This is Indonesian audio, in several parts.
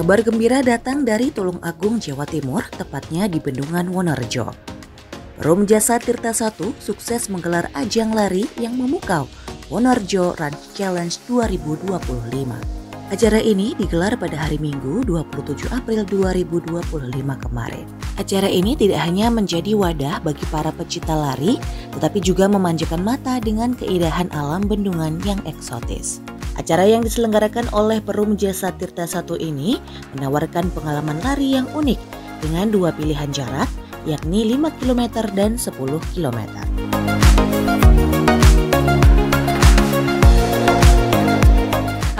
Kabar gembira datang dari Tulungagung, Jawa Timur, tepatnya di Bendungan Wonorejo. Perum Jasa Tirta 1 sukses menggelar ajang lari yang memukau Wonorejo Run Challenge 2025. Acara ini digelar pada hari Minggu 27 April 2025 kemarin. Acara ini tidak hanya menjadi wadah bagi para pecinta lari, tetapi juga memanjakan mata dengan keindahan alam bendungan yang eksotis. Acara yang diselenggarakan oleh Perum Jasa Tirta 1 ini menawarkan pengalaman lari yang unik dengan dua pilihan jarak, yakni 5 km dan 10 km.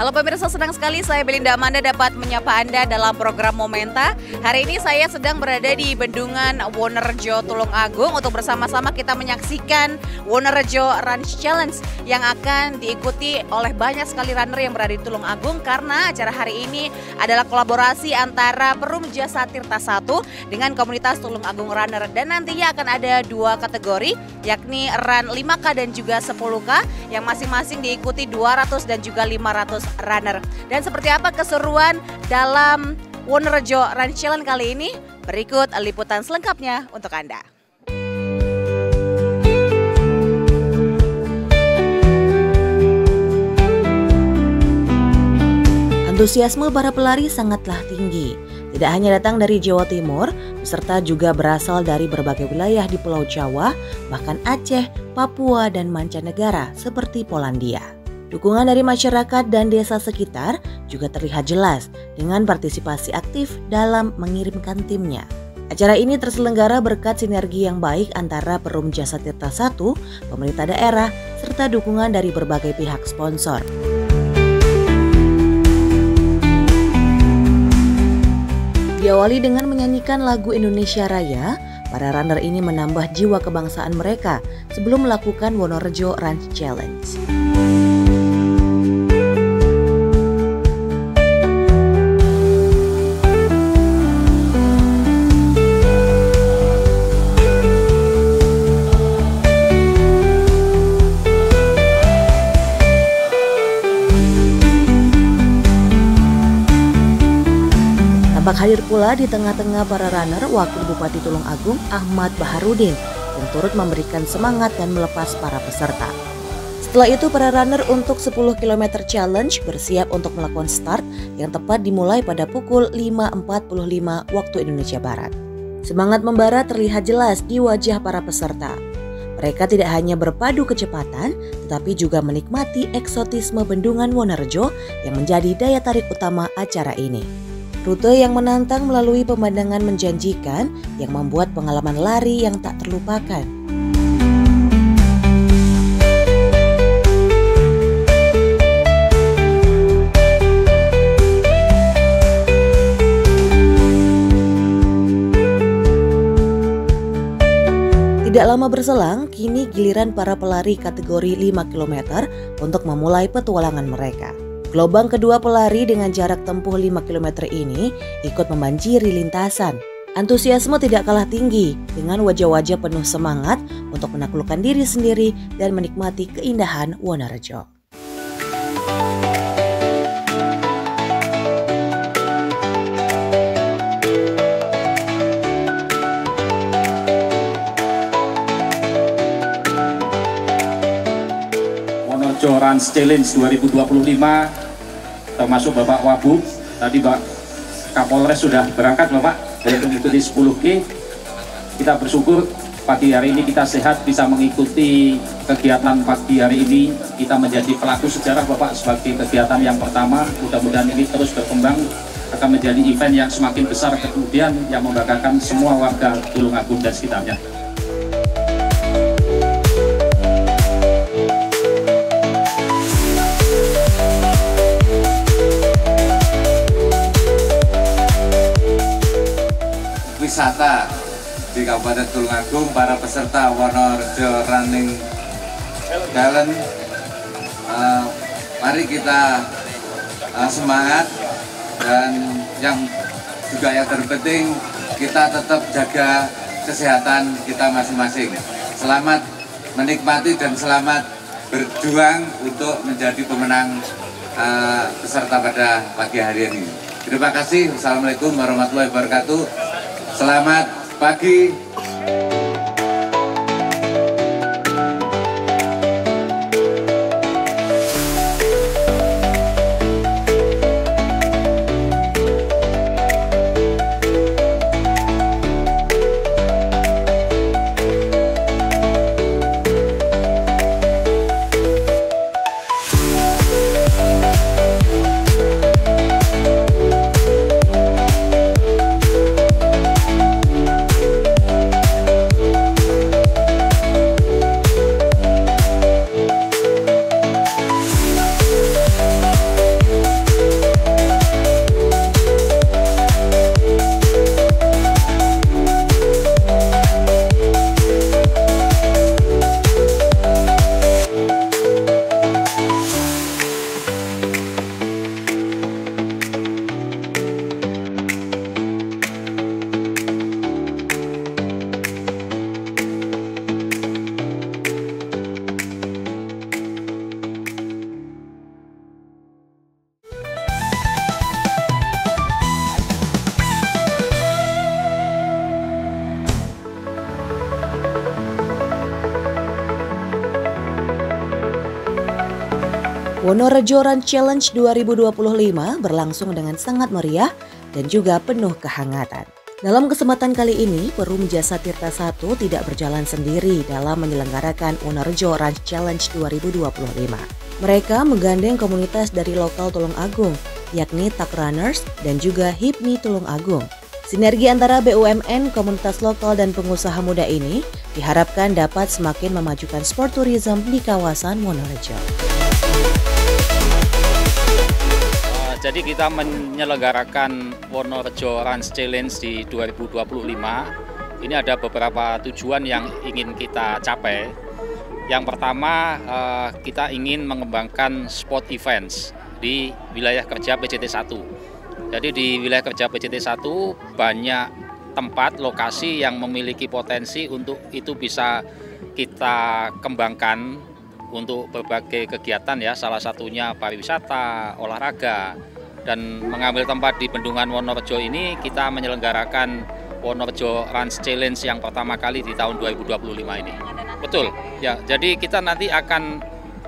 Halo pemirsa, senang sekali saya Belinda Amanda dapat menyapa Anda dalam program Momenta. Hari ini saya sedang berada di Bendungan Wonorejo, Tulungagung untuk bersama-sama kita menyaksikan Wonorejo Run Challenge yang akan diikuti oleh banyak sekali runner yang berada di Tulungagung, karena acara hari ini adalah kolaborasi antara Perum Jasa Tirta 1 dengan komunitas Tulungagung Runner, dan nantinya akan ada dua kategori, yakni Run 5K dan juga 10K yang masing-masing diikuti 200 dan juga 500 runner. Dan seperti apa keseruan dalam Wonorejo Run Challenge kali ini? Berikut liputan selengkapnya untuk Anda. Antusiasme para pelari sangatlah tinggi. Tidak hanya datang dari Jawa Timur, peserta juga berasal dari berbagai wilayah di Pulau Jawa, bahkan Aceh, Papua, dan mancanegara seperti Polandia. Dukungan dari masyarakat dan desa sekitar juga terlihat jelas dengan partisipasi aktif dalam mengirimkan timnya. Acara ini terselenggara berkat sinergi yang baik antara Perum Jasa Tirta 1, pemerintah daerah, serta dukungan dari berbagai pihak sponsor. Diawali dengan menyanyikan lagu Indonesia Raya, para runner ini menambah jiwa kebangsaan mereka sebelum melakukan Wonorejo Run Challenge. Tampak hadir pula di tengah-tengah para runner Wakil Bupati Tulungagung Ahmad Baharudin yang turut memberikan semangat dan melepas para peserta. Setelah itu para runner untuk 10 km challenge bersiap untuk melakukan start yang tepat dimulai pada pukul 5.45 waktu Indonesia Barat. Semangat membara terlihat jelas di wajah para peserta. Mereka tidak hanya berpadu kecepatan, tetapi juga menikmati eksotisme Bendungan Wonorejo yang menjadi daya tarik utama acara ini. Rute yang menantang melalui pemandangan menjanjikan yang membuat pengalaman lari yang tak terlupakan. Tidak lama berselang, kini giliran para pelari kategori 5 km untuk memulai petualangan mereka. Gelombang kedua pelari dengan jarak tempuh 5 km ini ikut membanjiri lintasan. Antusiasme tidak kalah tinggi dengan wajah-wajah penuh semangat untuk menaklukkan diri sendiri dan menikmati keindahan Wonorejo. Wonorejo Run Challenge 2025, termasuk Bapak Wabub, tadi Pak Kapolres sudah berangkat Bapak untuk mengikuti 10K. Kita bersyukur pagi hari ini kita sehat bisa mengikuti kegiatan pagi hari ini. Kita menjadi pelaku sejarah Bapak sebagai kegiatan yang pertama. Mudah-mudahan ini terus berkembang, akan menjadi event yang semakin besar kemudian yang membanggakan semua warga Tulungagung dan sekitarnya. Wisata di Kabupaten Tulungagung, para peserta Wonorejo Running Challenge, mari kita semangat, dan yang terpenting kita tetap jaga kesehatan kita masing-masing. Selamat menikmati dan selamat berjuang untuk menjadi pemenang peserta pada pagi hari ini. Terima kasih. Wassalamualaikum warahmatullahi wabarakatuh. Selamat pagi. Wonorejo Run Challenge 2025 berlangsung dengan sangat meriah dan juga penuh kehangatan. Dalam kesempatan kali ini, Perum Jasa Tirta 1 tidak berjalan sendiri dalam menyelenggarakan Wonorejo Run Challenge 2025. Mereka menggandeng komunitas dari lokal Tulung Agung, yakni Tak Runners dan juga HIPMI Tulung Agung. Sinergi antara BUMN, komunitas lokal dan pengusaha muda ini diharapkan dapat semakin memajukan sport tourism di kawasan Wonorejo. Jadi kita menyelenggarakan Wonorejo Run Challenge di 2025. Ini ada beberapa tujuan yang ingin kita capai. Yang pertama, kita ingin mengembangkan sport events di wilayah kerja PJT 1. Jadi di wilayah kerja PJT 1 banyak tempat, lokasi yang memiliki potensi untuk itu bisa kita kembangkan untuk berbagai kegiatan ya, salah satunya pariwisata, olahraga. Dan mengambil tempat di Bendungan Wonorejo ini kita menyelenggarakan Wonorejo Run Challenge yang pertama kali di tahun 2025 ini. Betul, ya. Jadi kita nanti akan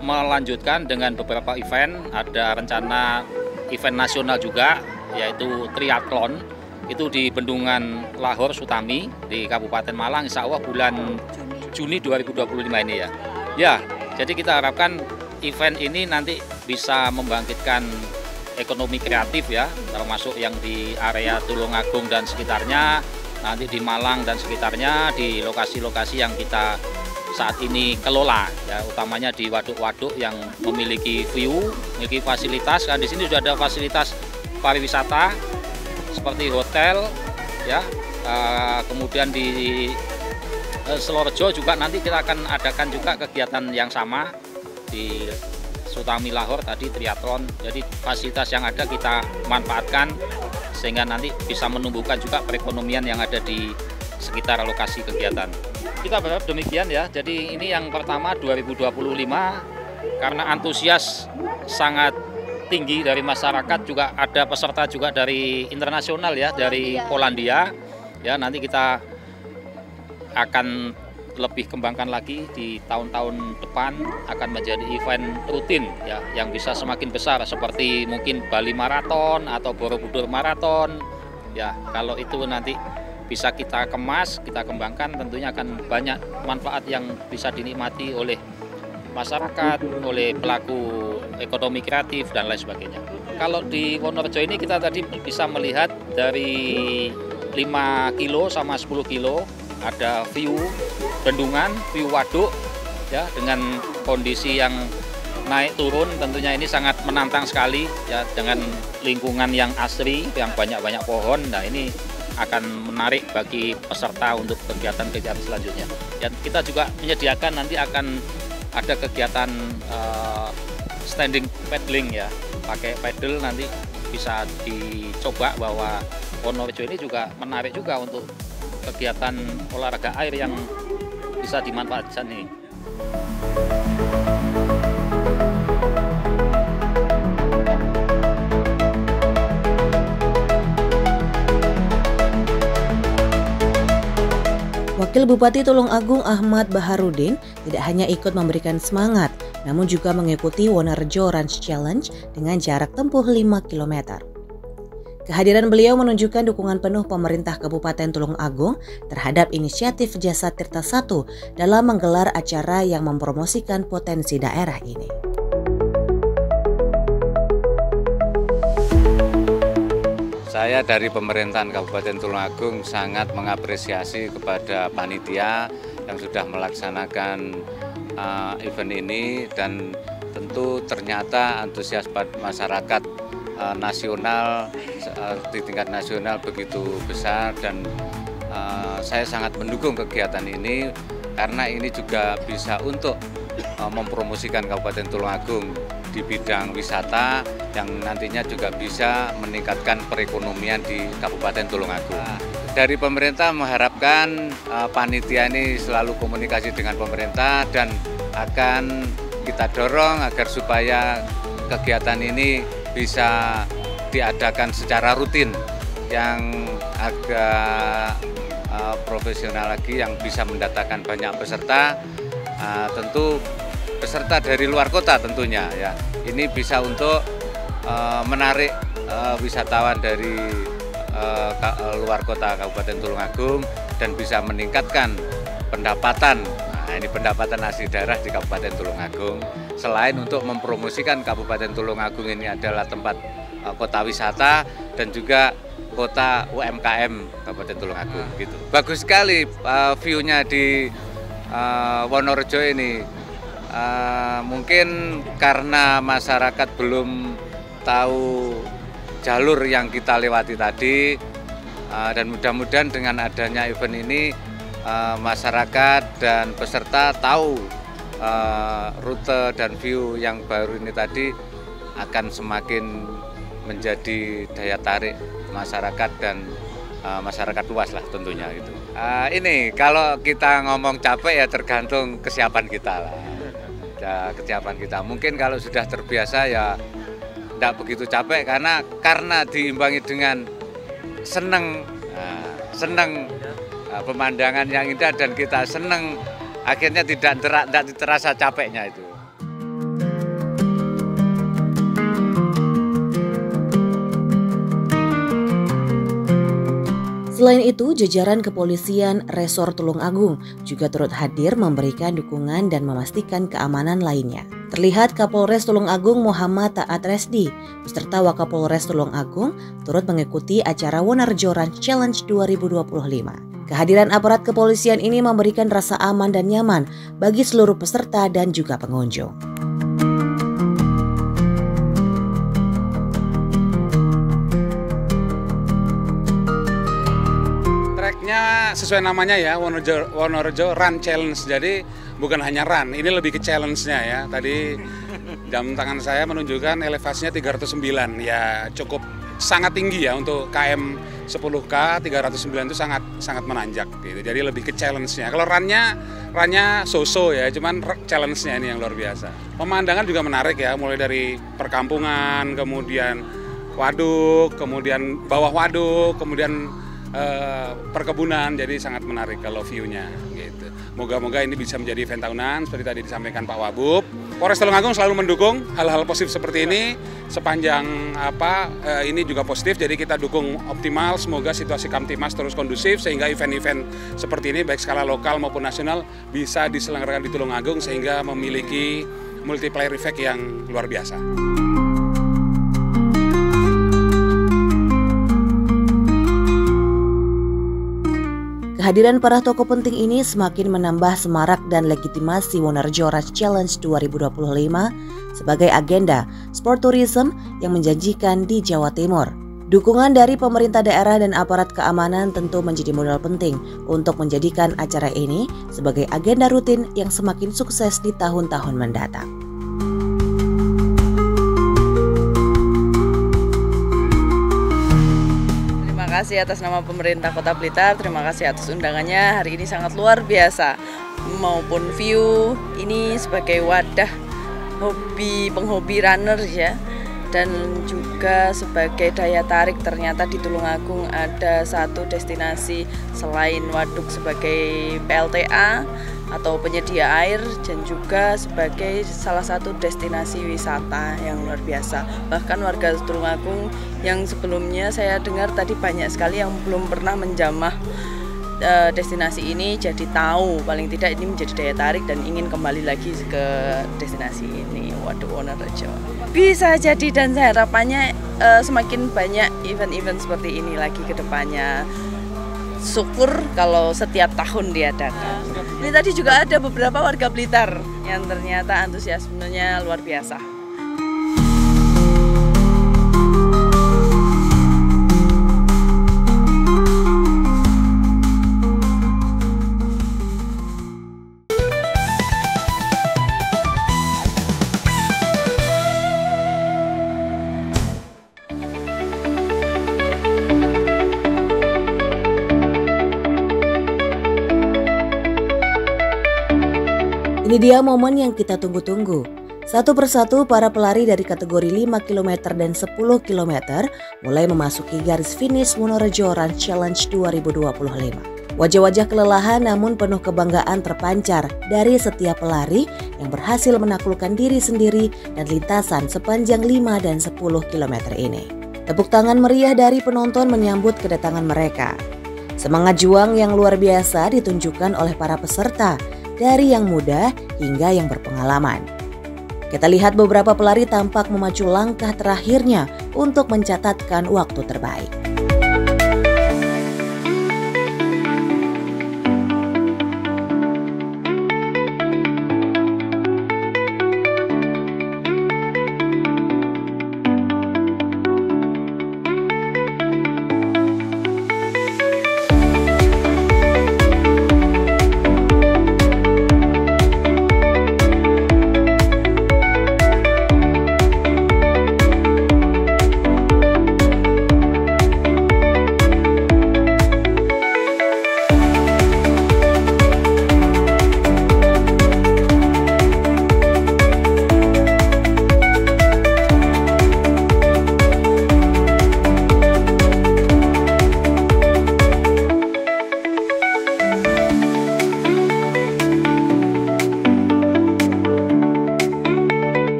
melanjutkan dengan beberapa event. Ada rencana event nasional juga, yaitu triathlon. Itu di Bendungan Lahor Sutami di Kabupaten Malang, insya Allah bulan Juni 2025 ini ya. Ya, jadi kita harapkan event ini nanti bisa membangkitkan ekonomi kreatif ya, termasuk yang di area Tulung Agung dan sekitarnya, nanti di Malang dan sekitarnya, di lokasi-lokasi yang kita saat ini kelola ya, utamanya di waduk-waduk yang memiliki view, memiliki fasilitas. Kan di sini sudah ada fasilitas pariwisata seperti hotel ya. Kemudian di Selorejo juga nanti kita akan adakan juga kegiatan yang sama di Sutami Lahor tadi triathlon. Jadi fasilitas yang ada kita manfaatkan sehingga nanti bisa menumbuhkan juga perekonomian yang ada di sekitar lokasi kegiatan. Kita berharap demikian ya. Jadi ini yang pertama 2025 karena antusias sangat tinggi dari masyarakat, juga ada peserta juga dari internasional ya, dari Polandia. Ya, nanti kita akan lebih kembangkan lagi di tahun-tahun depan, akan menjadi event rutin ya yang bisa semakin besar seperti mungkin Bali Marathon atau Borobudur Marathon ya. Kalau itu nanti bisa kita kemas, kita kembangkan, tentunya akan banyak manfaat yang bisa dinikmati oleh masyarakat, oleh pelaku ekonomi kreatif dan lain sebagainya. Kalau di Wonorejo ini kita tadi bisa melihat dari 5 kilo sama 10 kilo ada view bendungan, view waduk ya, dengan kondisi yang naik turun tentunya ini sangat menantang sekali ya, dengan lingkungan yang asri, yang banyak-banyak pohon. Nah, ini akan menarik bagi peserta untuk kegiatan-kegiatan selanjutnya. Dan kita juga menyediakan nanti akan ada kegiatan standing paddling ya, pakai paddle nanti bisa dicoba, bahwa Wonorejo ini juga menarik juga untuk kegiatan olahraga air yang bisa dimanfaatkan ini. Wakil Bupati Tulungagung Ahmad Baharudin tidak hanya ikut memberikan semangat, namun juga mengikuti Wonorejo Run Challenge dengan jarak tempuh 5 km. Kehadiran beliau menunjukkan dukungan penuh pemerintah Kabupaten Tulungagung terhadap inisiatif Jasa Tirta 1 dalam menggelar acara yang mempromosikan potensi daerah ini. Saya dari pemerintahan Kabupaten Tulungagung sangat mengapresiasi kepada panitia yang sudah melaksanakan event ini, dan tentu ternyata antusias masyarakat nasional di tingkat nasional begitu besar, dan saya sangat mendukung kegiatan ini karena ini juga bisa untuk mempromosikan Kabupaten Tulungagung di bidang wisata yang nantinya juga bisa meningkatkan perekonomian di Kabupaten Tulungagung. Dari pemerintah mengharapkan panitia ini selalu komunikasi dengan pemerintah dan akan kita dorong agar supaya kegiatan ini bisa diadakan secara rutin yang agak profesional lagi, yang bisa mendatangkan banyak peserta, tentu peserta dari luar kota tentunya ya. Ini bisa untuk menarik wisatawan dari luar kota Kabupaten Tulungagung dan bisa meningkatkan pendapatan. Nah, ini pendapatan asli daerah di Kabupaten Tulungagung. Selain untuk mempromosikan Kabupaten Tulungagung ini adalah tempat kota wisata dan juga kota UMKM Kabupaten Tulungagung gitu. Bagus sekali view-nya di Wonorejo ini. Mungkin karena masyarakat belum tahu jalur yang kita lewati tadi, dan mudah-mudahan dengan adanya event ini masyarakat dan peserta tahu rute dan view yang baru ini tadi akan semakin menjadi daya tarik masyarakat dan masyarakat luas lah tentunya itu. Ini kalau kita ngomong capek ya tergantung kesiapan kita lah. Kesiapan kita. Mungkin kalau sudah terbiasa ya tidak begitu capek karena diimbangi dengan senang pemandangan yang indah dan kita senang, akhirnya tidak terasa capeknya itu. Selain itu, jajaran kepolisian Resor Tulungagung juga turut hadir memberikan dukungan dan memastikan keamanan lainnya. Terlihat Kapolres Tulungagung Muhammad Taat Resdi beserta Wakapolres Tulungagung turut mengikuti acara Wonorejo Run Challenge 2025. Kehadiran aparat kepolisian ini memberikan rasa aman dan nyaman bagi seluruh peserta dan juga pengunjung. Tracknya sesuai namanya ya, Wonorejo Run Challenge. Jadi bukan hanya run, ini lebih ke challenge-nya ya. Tadi jam tangan saya menunjukkan elevasinya 309, ya cukup sangat tinggi ya untuk KM 10K 309 itu sangat menanjak gitu. Jadi lebih ke challenge-nya. Kalau runnya so-so ya, cuman challenge-nya ini yang luar biasa. Pemandangan juga menarik ya, mulai dari perkampungan, kemudian waduk, kemudian bawah waduk, kemudian perkebunan, jadi sangat menarik kalau view-nya gitu. Moga-moga ini bisa menjadi event tahunan seperti tadi disampaikan Pak Wabub. Polres Tulungagung selalu mendukung hal-hal positif seperti ini sepanjang ini juga positif, jadi kita dukung optimal. Semoga situasi Kamtimas terus kondusif sehingga event-event seperti ini baik skala lokal maupun nasional bisa diselenggarakan di Tulungagung sehingga memiliki multiplier effect yang luar biasa. Kehadiran para tokoh penting ini semakin menambah semarak dan legitimasi Wonorejo Run Challenge 2025 sebagai agenda sport tourism yang menjanjikan di Jawa Timur. Dukungan dari pemerintah daerah dan aparat keamanan tentu menjadi modal penting untuk menjadikan acara ini sebagai agenda rutin yang semakin sukses di tahun-tahun mendatang. Terima kasih atas nama pemerintah Kota Blitar, terima kasih atas undangannya. Hari ini sangat luar biasa, maupun view ini sebagai wadah penghobi runner ya. Dan juga sebagai daya tarik, ternyata di Tulungagung ada satu destinasi selain waduk sebagai PLTA atau penyedia air, dan juga sebagai salah satu destinasi wisata yang luar biasa. Bahkan warga Tulungagung yang sebelumnya saya dengar tadi banyak sekali yang belum pernah menjamah destinasi ini, jadi tahu paling tidak ini menjadi daya tarik dan ingin kembali lagi ke destinasi ini, Waduk Wonorejo. Bisa jadi, dan saya harapannya semakin banyak event-event seperti ini lagi ke depannya. Syukur kalau setiap tahun diadakan. Ini tadi juga ada beberapa warga Blitar yang ternyata antusiasmenya luar biasa. Ini dia momen yang kita tunggu-tunggu. Satu persatu para pelari dari kategori 5 km dan 10 km mulai memasuki garis finish Wonorejo Run Challenge 2025. Wajah-wajah kelelahan namun penuh kebanggaan terpancar dari setiap pelari yang berhasil menaklukkan diri sendiri dan lintasan sepanjang 5 dan 10 km ini. Tepuk tangan meriah dari penonton menyambut kedatangan mereka. Semangat juang yang luar biasa ditunjukkan oleh para peserta, dari yang muda hingga yang berpengalaman. Kita lihat beberapa pelari tampak memacu langkah terakhirnya untuk mencatatkan waktu terbaik.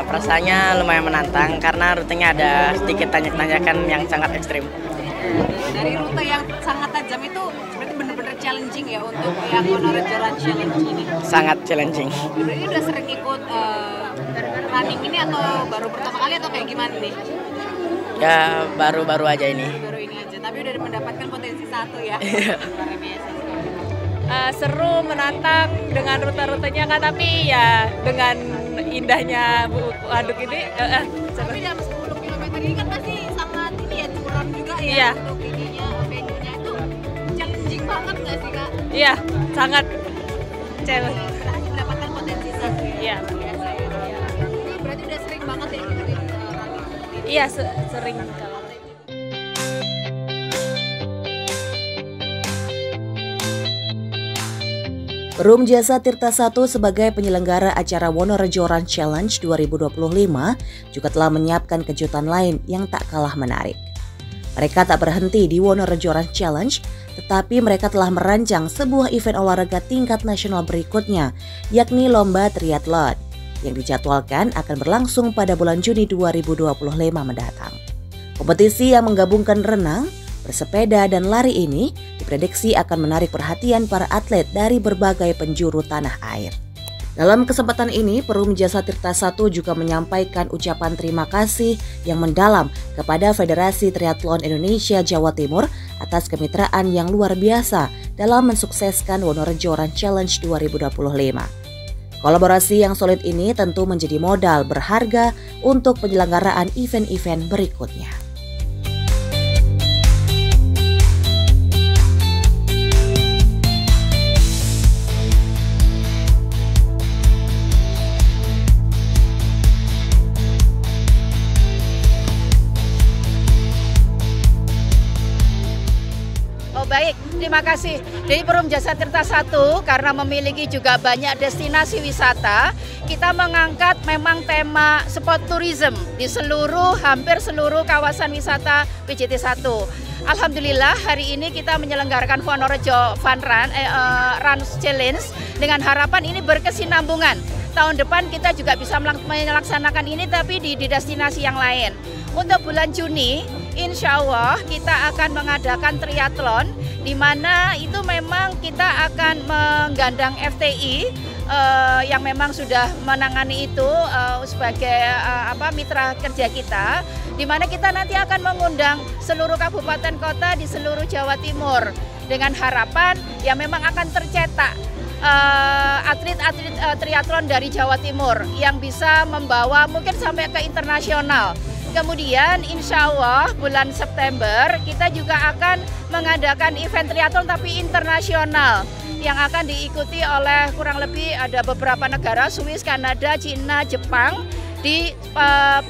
Rasanya lumayan menantang karena rutenya ada sedikit tanjakan yang sangat ekstrim. Dari rute yang sangat tajam itu berarti benar-benar challenging ya untuk yang Wonorejo Run Challenge ini? Sangat challenging. Berarti udah sering ikut running ini atau baru pertama kali atau kayak gimana nih? Ya baru-baru aja ini. Baru ini aja, tapi udah mendapatkan potensi satu ya? Luar biasa. Seru, menantang dengan rute-rutenya kan, tapi ya dengan indahnya waduk ini. Tapi dalam 10 km ini kan pasti sangat ini ya, curam juga ya, iya. Untuk ininya, venue-nya itu challenging banget nggak sih Kak? Iya, sangat challenge. Berhasil mendapatkan potensi satu ya? Iya. Biasa ya. Ini berarti udah sering banget ya ikutin running? Iya, sering kalau. Perum Jasa Tirta I sebagai penyelenggara acara Wonorejo Run Challenge 2025 juga telah menyiapkan kejutan lain yang tak kalah menarik. Mereka tak berhenti di Wonorejo Run Challenge, tetapi mereka telah merancang sebuah event olahraga tingkat nasional berikutnya, yakni Lomba Triathlon, yang dijadwalkan akan berlangsung pada bulan Juni 2025 mendatang. Kompetisi yang menggabungkan renang, bersepeda, dan lari ini diprediksi akan menarik perhatian para atlet dari berbagai penjuru tanah air. Dalam kesempatan ini, Perum Jasa Tirta I juga menyampaikan ucapan terima kasih yang mendalam kepada Federasi Triathlon Indonesia Jawa Timur atas kemitraan yang luar biasa dalam mensukseskan Wonorejo Run Challenge 2025. Kolaborasi yang solid ini tentu menjadi modal berharga untuk penyelenggaraan event-event berikutnya. baik, terima kasih. Dari Perum Jasa Tirta 1, karena memiliki juga banyak destinasi wisata, kita mengangkat memang tema sport tourism di hampir seluruh kawasan wisata PJT 1. Alhamdulillah hari ini kita menyelenggarakan Wonorejo Fun Run Challenge dengan harapan ini berkesinambungan. Tahun depan kita juga bisa melaksanakan ini tapi di destinasi yang lain. Untuk bulan Juni, insya Allah kita akan mengadakan triathlon, di mana itu memang kita akan menggandang FTI yang memang sudah menangani itu sebagai mitra kerja kita, di mana kita nanti akan mengundang seluruh kabupaten kota di seluruh Jawa Timur dengan harapan yang memang akan tercetak atlet-atlet triathlon dari Jawa Timur yang bisa membawa mungkin sampai ke internasional. Kemudian insya Allah bulan September kita juga akan mengadakan event triathlon tapi internasional yang akan diikuti oleh kurang lebih ada beberapa negara, Swiss, Kanada, Cina, Jepang di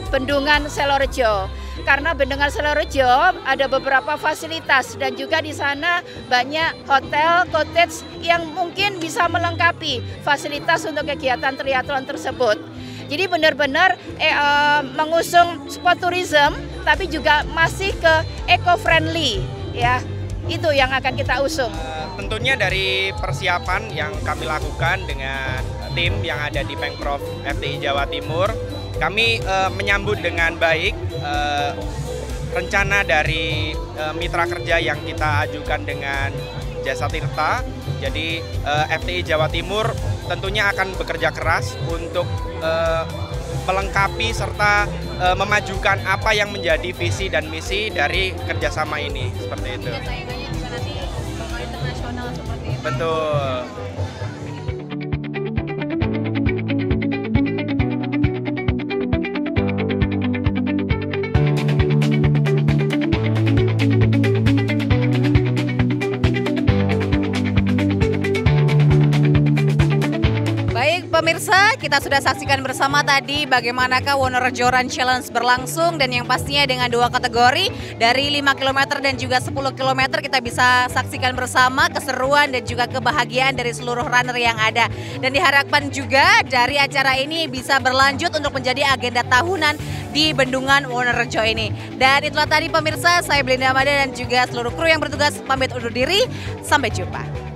Bendungan Selorejo. Karena Bendungan Selorejo ada beberapa fasilitas dan juga di sana banyak hotel, cottage yang mungkin bisa melengkapi fasilitas untuk kegiatan triathlon tersebut. Jadi benar-benar mengusung sport tourism tapi juga masih ke eco-friendly ya. Itu yang akan kita usung. Tentunya dari persiapan yang kami lakukan dengan tim yang ada di Pemprov FTI Jawa Timur, kami menyambut dengan baik rencana dari mitra kerja yang kita ajukan dengan Jasa Tirta. Jadi FTI Jawa Timur tentunya akan bekerja keras untuk melengkapi serta memajukan apa yang menjadi visi dan misi dari kerjasama ini, seperti itu. Saingannya juga nanti bakal internasional seperti itu. Betul. Pemirsa, kita sudah saksikan bersama tadi bagaimanakah Wonorejo Run Challenge berlangsung dan yang pastinya dengan 2 kategori dari 5 km dan juga 10 km kita bisa saksikan bersama keseruan dan juga kebahagiaan dari seluruh runner yang ada. Dan diharapkan juga dari acara ini bisa berlanjut untuk menjadi agenda tahunan di Bendungan Wonorejo ini. Dan itulah tadi pemirsa, saya Belinda Amanda dan juga seluruh kru yang bertugas pamit undur diri. Sampai jumpa.